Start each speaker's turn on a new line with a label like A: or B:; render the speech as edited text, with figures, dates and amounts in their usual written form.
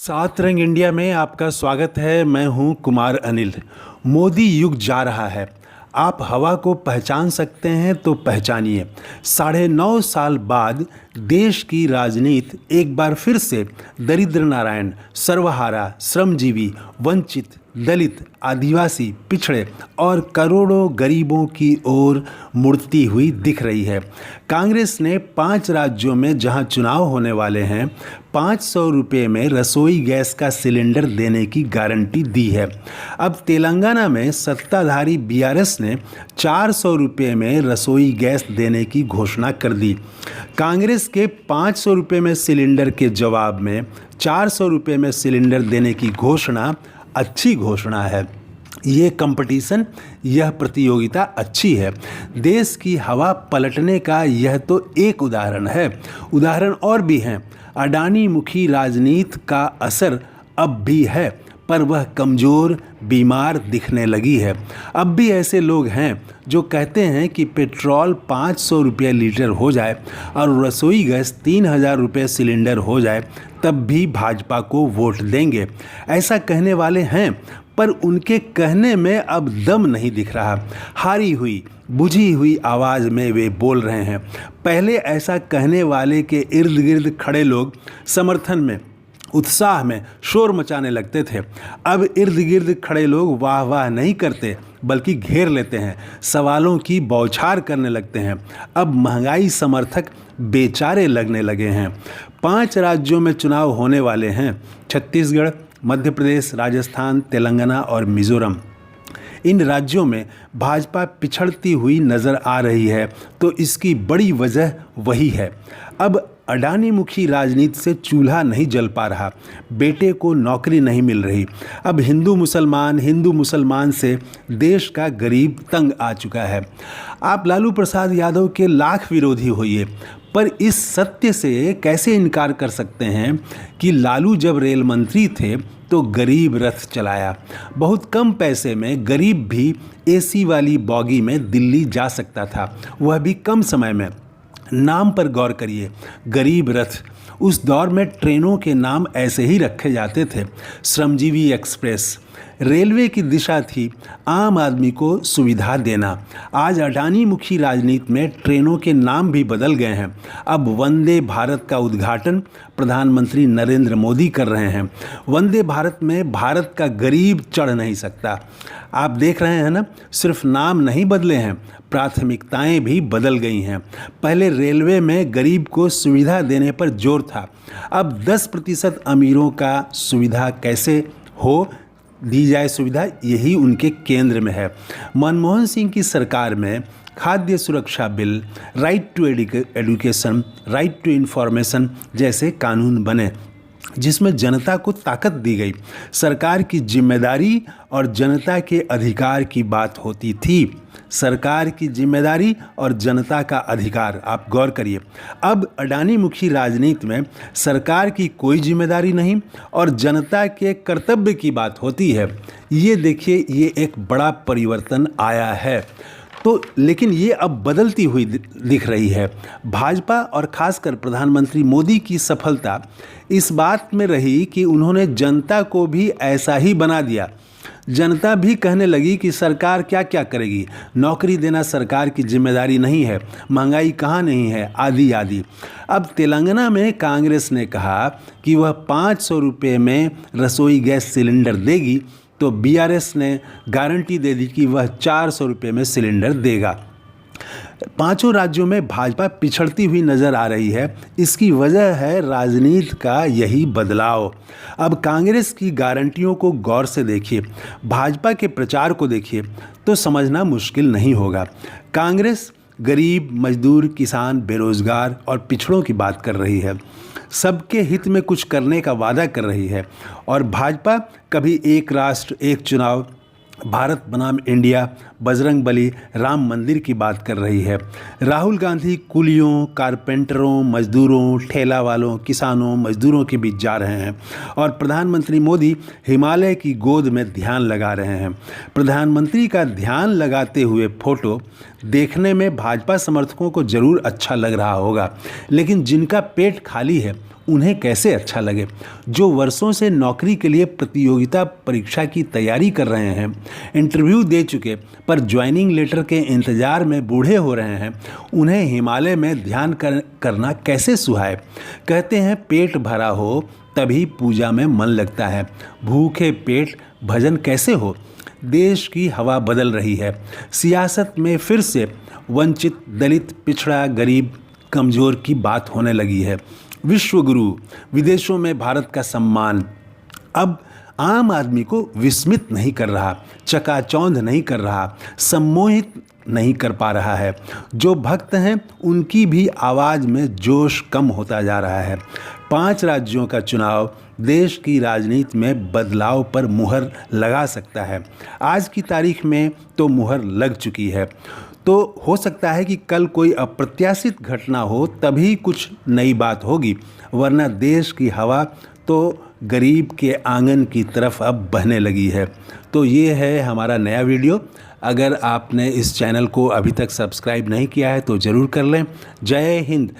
A: सात रंग इंडिया में आपका स्वागत है। मैं हूं कुमार अनिल। मोदी युग जा रहा है। आप हवा को पहचान सकते हैं तो पहचानिए। 9.5 साल बाद देश की राजनीति एक बार फिर से दरिद्र नारायण, सर्वहारा, श्रमजीवी, वंचित, दलित, आदिवासी, पिछड़े और करोड़ों गरीबों की ओर मुड़ती हुई दिख रही है। कांग्रेस ने 5 राज्यों में जहां चुनाव होने वाले हैं, 500 रुपये में रसोई गैस का सिलेंडर देने की गारंटी दी है। अब तेलंगाना में सत्ताधारी बीआरएस ने 400 रुपये में रसोई गैस देने की घोषणा कर दी। कांग्रेस के 500 रुपये में सिलेंडर के जवाब में 400 रुपये में सिलेंडर देने की घोषणा अच्छी घोषणा है। ये कंपटीशन, यह प्रतियोगिता अच्छी है। देश की हवा पलटने का यह तो एक उदाहरण है। उदाहरण और भी हैं। अडानी मुखी राजनीति का असर अब भी है, पर वह कमज़ोर, बीमार दिखने लगी है। अब भी ऐसे लोग हैं जो कहते हैं कि पेट्रोल 500 रुपये लीटर हो जाए और रसोई गैस 3000 रुपये सिलेंडर हो जाए तब भी भाजपा को वोट देंगे। ऐसा कहने वाले हैं, पर उनके कहने में अब दम नहीं दिख रहा। हारी हुई, बुझी हुई आवाज़ में वे बोल रहे हैं। पहले ऐसा कहने वाले के इर्द गिर्द खड़े लोग समर्थन में, उत्साह में शोर मचाने लगते थे। अब इर्द गिर्द खड़े लोग वाह वाह नहीं करते, बल्कि घेर लेते हैं, सवालों की बौछार करने लगते हैं। अब महंगाई समर्थक बेचारे लगने लगे हैं। 5 राज्यों में चुनाव होने वाले हैं: छत्तीसगढ़, मध्य प्रदेश, राजस्थान, तेलंगाना और मिजोरम। इन राज्यों में भाजपा पिछड़ती हुई नज़र आ रही है, तो इसकी बड़ी वजह वही है। अब अडानी मुखी राजनीति से चूल्हा नहीं जल पा रहा, बेटे को नौकरी नहीं मिल रही। अब हिंदू मुसलमान से देश का गरीब तंग आ चुका है। आप लालू प्रसाद यादव के लाख विरोधी होइए, पर इस सत्य से कैसे इनकार कर सकते हैं कि लालू जब रेल मंत्री थे तो गरीब रथ चलाया। बहुत कम पैसे में गरीब भी एसी वाली बॉगी में दिल्ली जा सकता था, वह भी कम समय में। नाम पर गौर करिए, गरीब रथ। उस दौर में ट्रेनों के नाम ऐसे ही रखे जाते थे। श्रमजीवी एक्सप्रेस। रेलवे की दिशा थी आम आदमी को सुविधा देना। आज अडानी मुखी राजनीति में ट्रेनों के नाम भी बदल गए हैं। अब वंदे भारत का उद्घाटन प्रधानमंत्री नरेंद्र मोदी कर रहे हैं। वंदे भारत में भारत का गरीब चढ़ नहीं सकता। आप देख रहे हैं ना, सिर्फ नाम नहीं बदले हैं, प्राथमिकताएं भी बदल गई हैं। पहले रेलवे में गरीब को सुविधा देने पर जोर था, अब 10% अमीरों का सुविधा कैसे दी जाए सुविधा, यही उनके केंद्र में है। मनमोहन सिंह की सरकार में खाद्य सुरक्षा बिल, right to education, right to information जैसे कानून बने, जिसमें जनता को ताकत दी गई। सरकार की जिम्मेदारी और जनता के अधिकार की बात होती थी। सरकार की जिम्मेदारी और जनता का अधिकार, आप गौर करिए। अब अडानी मुखी राजनीति में सरकार की कोई जिम्मेदारी नहीं और जनता के कर्तव्य की बात होती है। ये देखिए, ये एक बड़ा परिवर्तन आया है। तो लेकिन ये अब बदलती हुई दिख रही है। भाजपा और खासकर प्रधानमंत्री मोदी की सफलता इस बात में रही कि उन्होंने जनता को भी ऐसा ही बना दिया। जनता भी कहने लगी कि सरकार क्या क्या करेगी, नौकरी देना सरकार की जिम्मेदारी नहीं है, महंगाई कहाँ नहीं है, आदि आदि। अब तेलंगाना में कांग्रेस ने कहा कि वह 500 रुपये में रसोई गैस सिलेंडर देगी, तो बीआरएस ने गारंटी दे दी कि वह 400 रुपये में सिलेंडर देगा। 5 राज्यों में भाजपा पिछड़ती हुई नजर आ रही है। इसकी वजह है राजनीति का यही बदलाव। अब कांग्रेस की गारंटियों को गौर से देखिए, भाजपा के प्रचार को देखिए, तो समझना मुश्किल नहीं होगा। कांग्रेस गरीब, मजदूर, किसान, बेरोजगार और पिछड़ों की बात कर रही है, सबके हित में कुछ करने का वादा कर रही है। और भाजपा कभी एक राष्ट्र एक चुनाव, भारत बनाम इंडिया, बजरंगबली, राम मंदिर की बात कर रही है। राहुल गांधी कुलियों, कारपेंटरों, मजदूरों, ठेला वालों, किसानों, मजदूरों के बीच जा रहे हैं और प्रधानमंत्री मोदी हिमालय की गोद में ध्यान लगा रहे हैं। प्रधानमंत्री का ध्यान लगाते हुए फोटो देखने में भाजपा समर्थकों को जरूर अच्छा लग रहा होगा, लेकिन जिनका पेट खाली है उन्हें कैसे अच्छा लगे। जो वर्षों से नौकरी के लिए प्रतियोगिता परीक्षा की तैयारी कर रहे हैं, इंटरव्यू दे चुके पर ज्वाइनिंग लेटर के इंतज़ार में बूढ़े हो रहे हैं, उन्हें हिमालय में ध्यान करना कैसे सुहाए। कहते हैं पेट भरा हो तभी पूजा में मन लगता है, भूखे पेट भजन कैसे हो। देश की हवा बदल रही है, सियासत में फिर से वंचित, दलित, पिछड़ा, गरीब, कमज़ोर की बात होने लगी है। विश्व गुरु, विदेशों में भारत का सम्मान अब आम आदमी को विस्मित नहीं कर रहा, चकाचौंध नहीं कर रहा, सम्मोहित नहीं कर पा रहा है। जो भक्त हैं उनकी भी आवाज़ में जोश कम होता जा रहा है। 5 राज्यों का चुनाव देश की राजनीति में बदलाव पर मुहर लगा सकता है। आज की तारीख में तो मुहर लग चुकी है। तो हो सकता है कि कल कोई अप्रत्याशित घटना हो तभी कुछ नई बात होगी, वरना देश की हवा तो गरीब के आंगन की तरफ अब बहने लगी है। तो ये है हमारा नया वीडियो। अगर आपने इस चैनल को अभी तक सब्सक्राइब नहीं किया है तो ज़रूर कर लें। जय हिंद।